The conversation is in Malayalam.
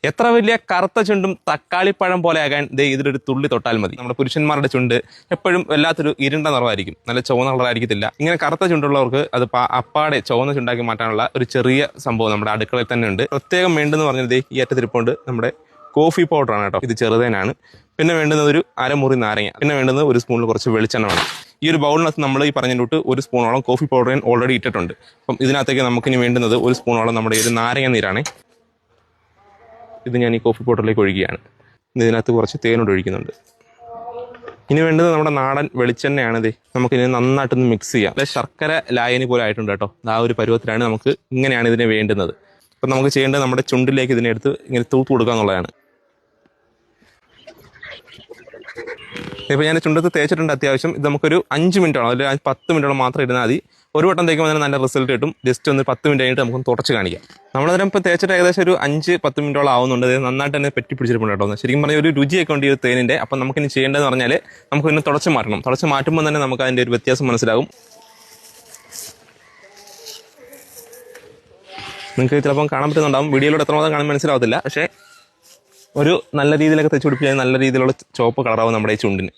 എത്ര വലിയ കറുത്ത ചുണ്ടും തക്കാളിപ്പഴം പോലെ ആകാൻ ഇതിലൊരു തുള്ളി തൊട്ടാൽ മതി. നമ്മുടെ പുരുഷന്മാരുടെ ചുണ്ട് എപ്പോഴും വല്ലാത്തൊരു ഇരുണ്ട നിറമായിരിക്കും, നല്ല ചുവന്ന കളറായിരിക്കത്തില്ല. ഇങ്ങനെ കറുത്ത ചുണ്ടുള്ളവർക്ക് അത് അപ്പാടെ ചുവന്ന ചുണ്ടാക്കി മാറ്റാനുള്ള ഒരു ചെറിയ സംഭവം നമ്മുടെ അടുക്കളയിൽ തന്നെ ഉണ്ട്. പ്രത്യേകം വേണ്ടെന്ന് പറഞ്ഞത് ഈ അറ്റത്തിരിപ്പുണ്ട് നമ്മുടെ കോഫി പൗഡറാണ് കേട്ടോ. ഇത് ചെറുതേനാണ്. പിന്നെ വേണ്ടുന്നത് ഒരു അരമുറി നാരങ്ങ, പിന്നെ വേണ്ടുന്നത് ഒരു സ്പൂണിൽ കുറച്ച് വെളിച്ചെണ്ണ വേണം. ഈ ഒരു ബൗളിനകത്ത് നമ്മൾ ഈ പറഞ്ഞിട്ട് ഒരു സ്പൂണോളം കോഫി പൗഡർ ഞാൻ ഓൾറെഡി ഇട്ടിട്ടുണ്ട്. അപ്പം ഇതിനകത്തേക്ക് നമുക്കിനി വേണ്ടുന്നത് ഒരു സ്പൂണോളം നമ്മുടെ ഒരു നാരങ്ങ നീരാണ്. ഇത് ഞാൻ ഈ കോഫി പൗഡറിലേക്ക് ഒഴിക്കുകയാണ്. ഇതിനകത്ത് കുറച്ച് തേനോട് ഒഴിക്കുന്നുണ്ട്. ഇനി വേണ്ടത് നമ്മുടെ നാടൻ വെളിച്ചെണ്ണയാണിത്. നമുക്കിനി നന്നായിട്ടൊന്ന് മിക്സ് ചെയ്യാം. അല്ലെ ശർക്കര ലായനി പോലെ ആയിട്ടുണ്ട് കേട്ടോ. ആ ഒരു പരുവത്തിലാണ് നമുക്ക് ഇങ്ങനെയാണ് ഇതിനെ വേണ്ടുന്നത്. അപ്പം നമുക്ക് ചെയ്യേണ്ടത് നമ്മുടെ ചുണ്ടിലേക്ക് ഇതിനെ എടുത്ത് ഇങ്ങനെ തൂത്ത് കൊടുക്കുക എന്നുള്ളതാണ്. ഇപ്പോൾ ഞാൻ ചുണ്ടത്ത് തേച്ചിട്ടുണ്ട് അത്യാവശ്യം. ഇത് നമുക്കൊരു 5 മിനിറ്റോളം, അതിൽ 10 മിനിറ്റോളം മാത്രം ഇരുന്നാൽ മതി. ഒരു വട്ടം തേക്കുമ്പോൾ തന്നെ നല്ല റിസൾട്ട് കിട്ടും. ജസ്റ്റ് ഒന്ന് 10 മിനിറ്റ് കഴിഞ്ഞിട്ട് നമുക്കൊന്ന് തുടച്ച് കാണിക്കാം. നമ്മളതിനും ഇപ്പോൾ തേച്ചിട്ട് ഏകദേശം ഒരു 5-10 മിനിറ്റോളം ആവുന്നുണ്ട്. ഇത് നന്നായിട്ട് തന്നെ പെറ്റി പിടിച്ചിട്ടുണ്ട് കേട്ടോ. ശരിക്കും പറഞ്ഞാൽ ഒരു രുചിയൊക്കെ ഉണ്ട് ഈ ഒരു തേനിൻ്റെ. അപ്പം നമുക്കിനി ചെയ്യേണ്ടതെന്ന് പറഞ്ഞാൽ നമുക്ക് പിന്നെ തുടച്ച് മാറ്റണം. തുടച്ച് മാറ്റുമ്പോൾ തന്നെ നമുക്ക് അതിൻ്റെ ഒരു വ്യത്യാസം മനസ്സിലാകും. നിങ്ങൾക്ക് ചിലപ്പം കാണാൻ പറ്റുന്നുണ്ടാവും, വീഡിയോയിലൂടെ എത്രമാത്രം കാണാൻ മനസ്സിലാവത്തില്ല. പക്ഷേ ഒരു നല്ല രീതിയിലൊക്കെ തെച്ച് പിടിപ്പിച്ചാൽ നല്ല രീതിയിലുള്ള ചുവപ്പ് കളറാവും നമ്മുടെ ഈ ചുണ്ടിന്.